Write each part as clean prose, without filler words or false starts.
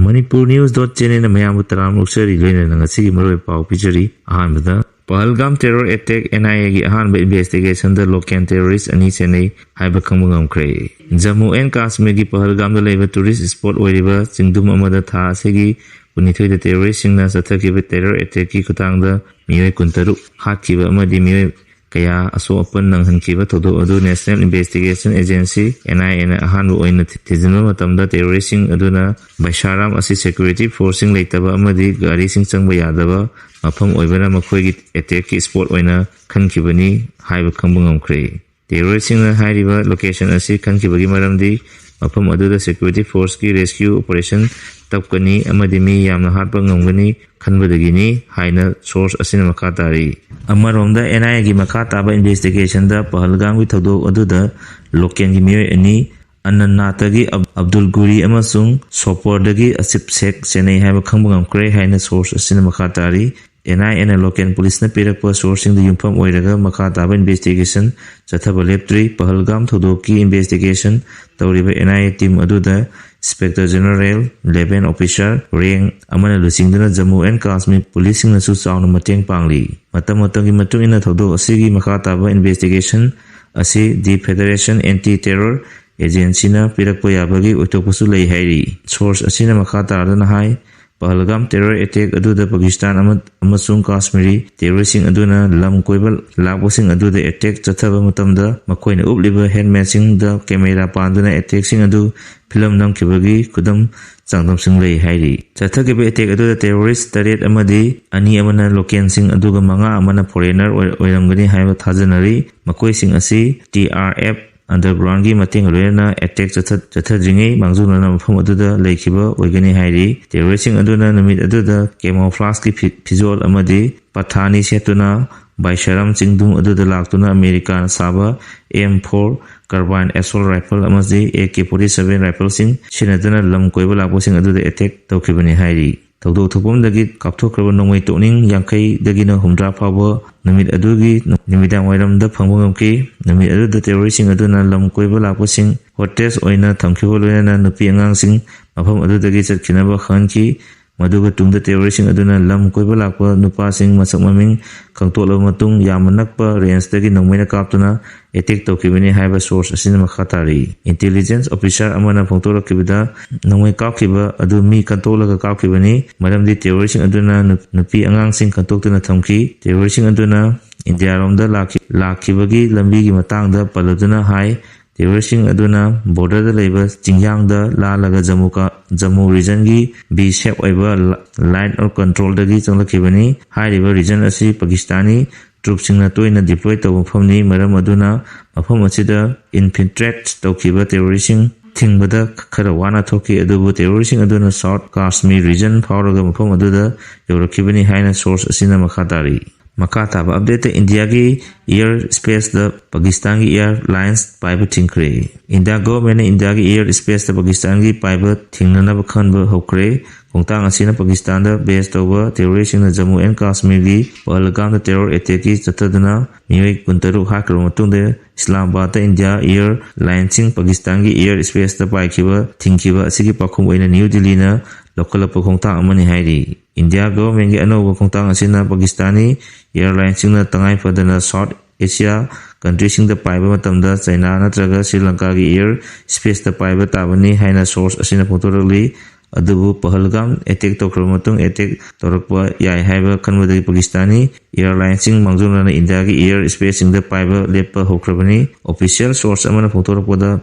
manipurnews.in နမယမတရာမုစရီလေးနဲ့ငါစီမရိုပေါပီချရီအာမဒ Pahalgam terror attack NIA gi ahan investigation the local terrorist ani sene haiba khangam kre Jammu and Kashmir gi Pahalgam da leba tourist spot oiriba singdum amada tha segi unithoi the terrorist singna sathaki be terror attack ki khutang da miwe kuntaru hakkiba amadi miwe kaya aso apan nang hankiba thodo adu National Investigation Agency NIA na ahan ro oina thijinma matamda terrorist sing aduna Baisharam asi security forcing leitaba amadi gari sing changba yadaba mafam oibana makhoi gi attack ki spot oina khankibani haiba khambungam kre terrorist sing na hairiba location asi khankibagi maramdi mafam aduda security force ki rescue operation tapkani amadi mi yamna hatpa ngamgani khanbadagini haina source asina makha tari amaromda NIA gi makha taba investigation da Pahalgam gi thodok aduda local gi mioi ani Anannatagi Abdul Guri amasung Sopordagi Asip Sheikh Chennai haiba khambungam kre haina source asina makha tari NIA na local police na pirakpa sourcing the yumpham oiraga makha taba investigation chathaba leptri Pahalgam thodoki investigation tawriba NIA team aduda Inspector General 11 officer rank amana lusingduna Jammu and Kashmir policing na su chauna mateng pangli matam-matamgi matung ina thodok asigi makha taba investigation asi the Federation Anti-Terror Agency na pirakpa yabagi oitokpasu lei hairi source asina makha tardana hai Pahalgam terror attack aduda Pakistan amasung Kashmiri terroristing aduna lam koibal lagbosing aduda attack chathaba matamda makoina upliba headman sing da camera panduna attack sing adu film nam kibagi kudam changdam sing lei hairi chathage be attack aduda terrorist taret amadi ani amana local sing aduga manga amana foreigner oiramgani haiba thajanari makoi sing asi TRF underground gi mating loina attack chathajingi mangjuna mafam aduda leikhiba oigani hairi terroristing aduna namit aduda camouflage ki phizol amadi pathani setuna Baisharam chingdum aduda laktuna American saba M4 carbine assault rifle amadi AK47 rifle sing sinadana lam koiba lakbo sing aduda attack tawkhibani hairi tawdo thupumdagi kapthokraba nongmai toning yangkai dagina humdra phawa namit adugi nimidang wairamda phangmamki namit aduda terroristing aduna lam koiba lakbo sing hotels oina thamkhibo loina nupi angang sing mafam adudagi chatkhinaba khanki maduga tungda terroristing aduna lam koiba lakpa nupa sing masak maming khangtolo matung yamanakpa range dagi nongmaina kaptuna attack tawkhibani haiba source asina makhatari intelligence officer amana phongtora kibida nongmai kapkhiba adu mi kantolaga kapkhibani maramdi terroristing aduna nupi angang sing kantoktuna thamki terroristing aduna India romda lakhibagi lambi gi matangda paladuna hai terroristing aduna border da leba jingyang da lalaga Jammu region gi B shape oiba line of control dagi changlakhibani hai river region asi Pakistani troops singna toina deploy taw phomni maram aduna mafam asida infiltrate tawkhiba terroristing thingbada khara wana thoki adubu terroristing aduna South Kashmir region phawraga mafam aduda yorakhibani haina source asina makhatari makata ba update India gi air space the Pakistan gi airlines private thingkre India government India gi air space the Pakistan gi private thingnana ba khanba hokre kongtang asina Pakistan da base towa terroristing na Jammu and Kashmir gi Pahalgam da terror attack gi chatadana miwei kuntaru hakro matungde Islamabad da India airlines sing Pakistan gi air space da paikhiba thingkhiba asigi pakhum oina New Delhi na local khongtang amani hairi India government gi anoba khongtang asina Pakistani airlines sing na tangai fadana South Asia country sing da paiba matamda China natraga Sri Lanka gi air space da paiba tabani haina source asina photorali adubu Pahalgam attack tokromatung attack torakpa yai haiba khanbadagi Pakistani airlines sing mangjuna India gi air space sing da paiba lepa hokrabani official source amana photorakpada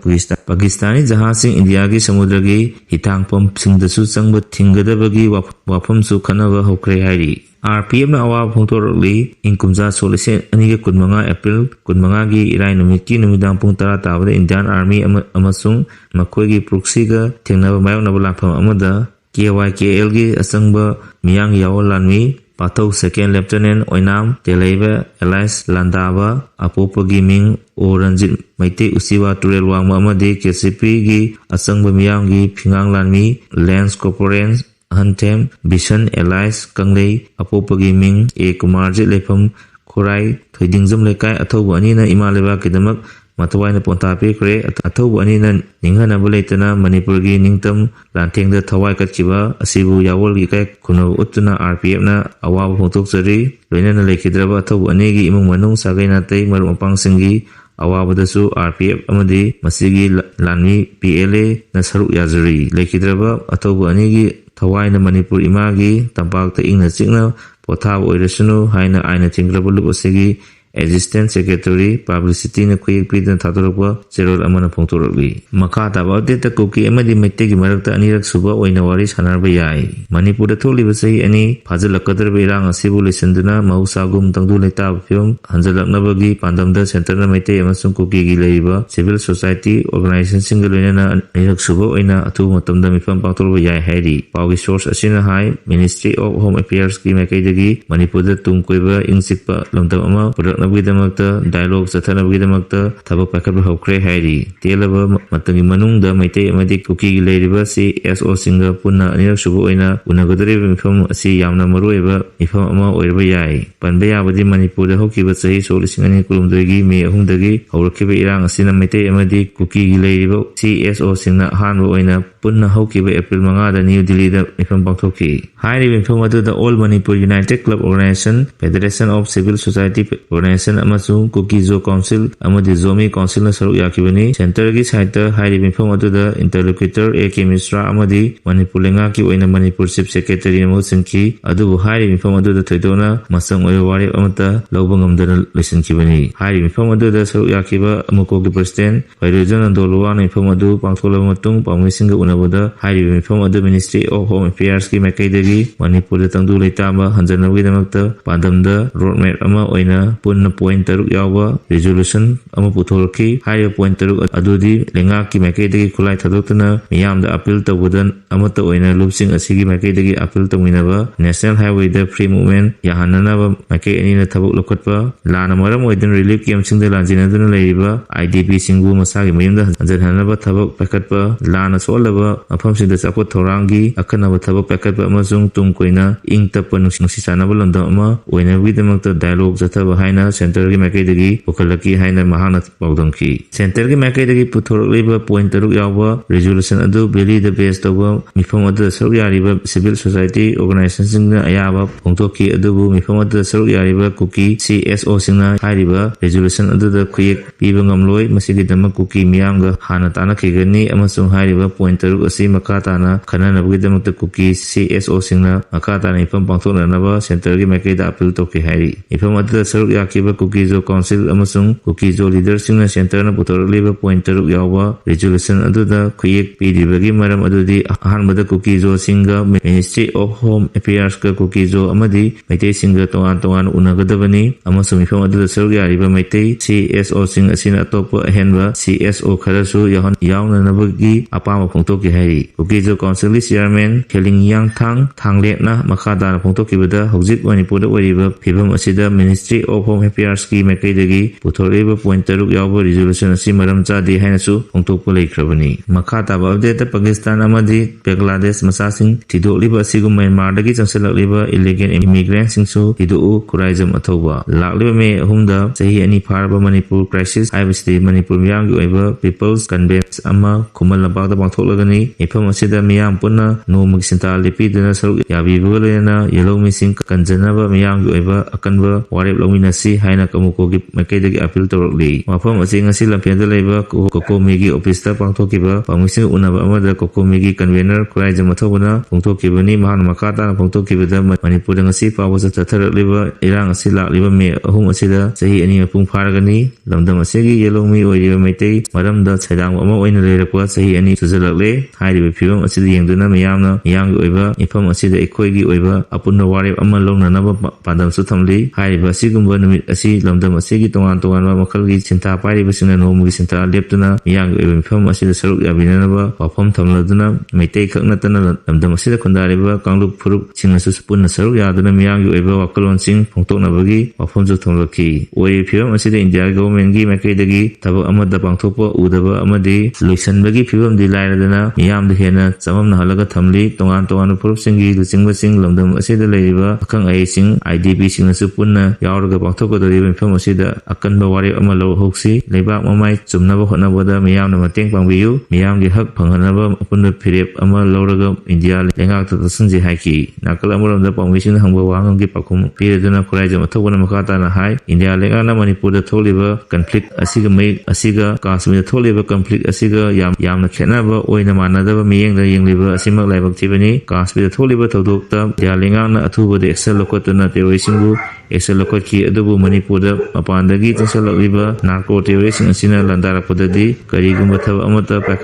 Pakistani jahaz sing India gi samudra gi hitangpam sing da su changba thinggadabagi wafam su khanaba hokre hairi RPM na awa phongtorli inkumja solise aniga kunmanga April kunmanga gi irai numit ki numidang pung 10 tabada Indian Army amasung makhoi gi proxy ga thengnaba mayoknaba lapham amada KYKL gi asangba miyang yawalanmi pathau second lieutenant oinam telaiba Elias Landaba apopagi ming Oranjit Maite Usiwa Turel wangma amade KCP gi asangba miyang gi phingang lanmi Lance Corporation Hantem Bishan Elias Kanglei apopagi ming A Kumarjit lefam Khorai Thoidingjam lekai athauba ani na imaleba kidamak มาทวายในปนตาเปเกรอัทวอันนี้นั้นนิงหันบเลตนะมณิปุรกีนิงตัมลานเทียงเดทวายกัดจิบะอสิบูยาวลกีแกคุณอุตนะ RPF นะอาวาบพงตุกซรีโดยนั้นเลขิดระบะทวอันนี้กิมุงมนุงสากายนาเตมรุมปังสิงกีอาวาบดสู RPF อมดีมัสยิลานมี PLA นะสรุยาซรีเลขิดระบะอัทวอันนี้กิทวายในมณิปุริมากีตัมปากเตอิงนะจิกนะปทาวอเรชนูไฮนะไอนะจิงกระบลุบสิกีAssistant Secretary Publicity na kuyik pidan thaturukwa Zerol amana phongtorokli makha taba update kuki amadi maitte gi marakta anirak suba oina wari sanarba yai Manipur da tholiba sahi ani phajalakkadarba irang asibu lisanduna mahusagum tangdu leta film hanjalaknabagi pandamda center na maitte amasung kuki gi leiba civil society organization single loina anirak suba oina athu matamda mifam pangtorba yai hairi pawgi source asina hai Ministry of Home Affairs ki maikai Manipur da tungkoiba ingsikpa lamdam ama nabgidamakta dialogue sathanabgidamakta thabak pakatba hokre hairi telaba matangi manungda maitai amadi kuki gi leiriba si SO singa punna anirak subu oina unagadari mifam asi yamna maruiba mifam ama oirba yai panba yabadi Manipur da hokiba sahi solisingani kulumdagi me ahumdagi hawrakiba irang asina maitai amadi kuki gi leiriba si SO singna hanba oina punna hokiba April 5 da New Delhi da mifam pangthoki hairi mifam adu da All Manipur United Club Organization Federation of Civil Society Organization amasung Kukizo Council amadi Zomi Council na saruk yakibani center gi site hairi mifam adu da interlocutor AK Misra amadi Manipur lenga ki oina Manipur Chief Secretary Mosinki adu hairi mifam adu da thoidona masang oy wari amata lobangam da listenkibani hairi mifam adu da saruk yakiba amuko gi president Fairujan Andolwa na mifam adu pangthola matung pangmisinga unabada hairi mifam adu Ministry of Home Affairs ki makaidagi Manipur da tangdu leitama hanjanabgi damakta pandamda roadmap ama oina punna point taruk yawa resolution ama puthorki higher point taruk adudi lenga ki makaidagi khulai thadotna miyamda appeal tawudan amata oina lupsing asigi makaidagi appeal tawinaba national highway da free movement yahanana ba makai anina thabuk lokotpa lana maram oidan relief camp singda lanjinaduna leiba IDP singbu masagi mayumda hanjanhanaba thabuk pakatpa lana solaba afam sida sapot thorangi akhanaba thabuk pakatpa amasung tungkoina ingtapa nungsisanaba londam ama oina widamakta dialogue jathaba haina center gi makaidagi ukalaki haina mahana pawdamki center gi makaidagi puthorliba point taruk yawa resolution adu beli the best of mifam adu saruk yariba civil society organization na ayaba phongtokki adubu mifam adu saruk yariba kuki CSO singna hairiba resolution adu da khuyek piba ngamloi masigi damak kuki miyamga hana tana khigani amasung hairiba point taruk asi makatana khananabgi damak kuki CSO singna makatana mifam pangthoknaba center gi makaida appeal tokki hairi mifam adu saruk yakiba Kukizo Council amasung Kukizo leaders singna center na puthorliba point taruk yawa resolution adu da khuyek pidibagi maram adudi ahanbada Kukizo singa Ministry of Home Affairs ka Kukizo amadi maitai singa tongan unagadabani amasung mifam adu da saruk yariba maitai CSO sing asina atopa ahenba CSO kharasu yauna nabagi apama phongtokki hairi Kukizo Council chairman Kheling Yang Thanglekna makhada phongtokki bada hojik Manipur da oiriba phibam asida Ministry of Home Affairs ki makaidagi puthorliba point taruk yawa resolution asi maram chadi hainasu phongtokpa leikrabani makha taba update Pakistan amadi Bangladesh masasing tidoliba asigum Myanmar dagi changsalakliba illegal immigrants singsu tidu kuraijam athoba lakliba me ahumda sahi ani pharba Manipur crisis haibasti Manipur miyam gi oiba people's conference ama khumal labakda pangthoklagani ifam asida miyam punna nomagi sinta lipidana saruk yabibugalena yellow missing kanjanaba miyam gi oiba akanba warep lominasi haina kamuko gi makaidagi appeal torokli mafam asi ngasi lampianda leiba kokomigi office ta pangthokiba pangmising unaba amada kokomigi convener kuraijam athobana pangthokibani mahan makata pangthokibada Manipur ngasi pawasa tatharakliba irang asi lakliba me ahum asida sahi ani apung pharagani lamdam asigi yellow mi oiriba maitai maramda chaidang ama oina leirakwa sahi ani sujalakle hairiba phibam asida yengduna miyamgi oiba ifam asida ekoigi oiba apunna warep ama longnanaba pandam su thamli hairiba asigumba numit asi lamdam asigi tongan makhalgi sinta pairiba singna nomugi sinta leptuna miyamgi oiba mifam asida saruk yabinanaba wafam thamladuna maitai khaknatana lamdam asida khundariba kanglup phuruk singnasu punna saruk yaduna miyamgi oiba wakalon sing phongtoknabagi wafamju thamlaki oi phibam asida India government gi makaidagi tabak amada pangthokpa udaba amadi loisanbagi phibam di lairadana มิยามได้เห็นจำนำหลักธรรมลีตรงอันพรุษสิงห์หรือสิงห์สิงห์ลำดับอาศัยได้เลยว่าข้างไอสิงห์ IDP สิงห์สุพุนนะยาวระกับทุกตัวที่เป็นผู้อาศัยได้อาการบวารอมาโลหกสีเลยบ้างมาไม่จุ่มนับหัวนับว่ามิยามนำมาเต็งปังวิวมิยามที่ฮักพังนับว่าปุ่นพิเรบอมาโลระกับอินเดียเลยงากตัวสันจิให้กี่นักละมุลำดับปังวิชินหังบัวหังกิปักคุมพิเรดนะคนไร้จะมาทุกวันมาขาตานะให้อินเดียเลยงากนะมันญี่ปุ่นทุกลีว่าคอนฟ lict อาศัยก็ไม่อาศัยก็กาสมีทุกลีว่าคอนฟ lict อาศัยก็ยามนักแข่งนะว่าโอ้ยน้ำมันนะแต่ว่ามีอย่างใดอย่างลีว่าอาศัยมักหลายบักทีวันนี้กาสมีทุกลีว่าทุกตัวแต่เดี๋ยวเลยงากนะทุกวันเด็กเซลล์ก็ตัวนั้นเทวริสิงห์เอเซลล์ก็ขี้อดูมันญี่ปุ่นมาปานดกีจังเซลล์ลีว่านาร์โคเทวริสิงห์สินะลันดาร์ปดดีกรีกุมบัตอมตะปั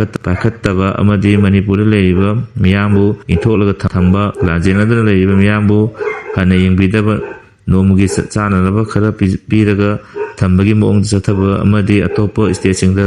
กตบะอมดีมันญี่ปุ่นเลยว่ามิยามบูอินทุกแล้วก็ทำบ่หลังจากนั้นเลยว่ามิยามบูหันยังบิดบ่โนมุกิสัจจานะบ่ขะปีระก็ทำบ่กิมองจะทบอมดีอตโปสเตชันเด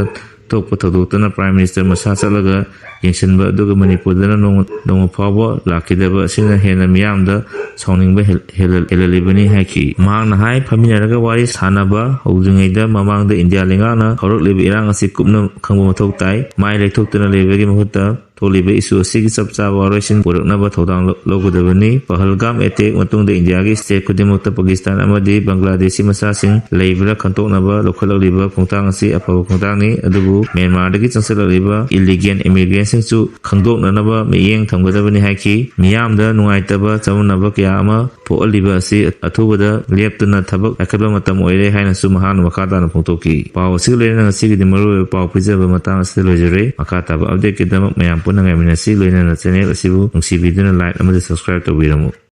ตกปทดุตนะ Prime Minister มาซาซะละก็ยังฉันบ่ดูก็มันญี่ปุ่นแล้วนงพอบ่หลักคิดบ่สินะเห็นมิยามดะสองนิงบ่เฮลลิบนี่ให้กี่มางนะให้พมินะก็วาริสานะบ่ฮูจึงไงดะมามางดะอินเดียเลงานะขอรกเลบิอิรังอสิกุมนะขังบ่ทกไตไม่เลยทุกตนะเลบิกิมหุตะTolibe isu asigi sabsa warishin purak na ba thodang logo devani Pahalgam attack matung de India gi state kudimukta Pakistan amadi Bangladeshi masasing leibra khantok na ba lokhalak liba khongtang asi apabu khongtang ni adubu Myanmar dagi changsalak liba illegal immigrant sing chu khangdok na ba miyeng thamgadabani haiki miyam da nungai taba chamna ba kya ama poaliba asi athubada leptuna thabak akaba matam oire haina su mahan makata na phongtoki paw sigle na asigi dimaru paw pijaba matang asile lojere makata ba update kidamak mayam punang aminasi loina na channel asibu nungsi video na like amade subscribe to biramu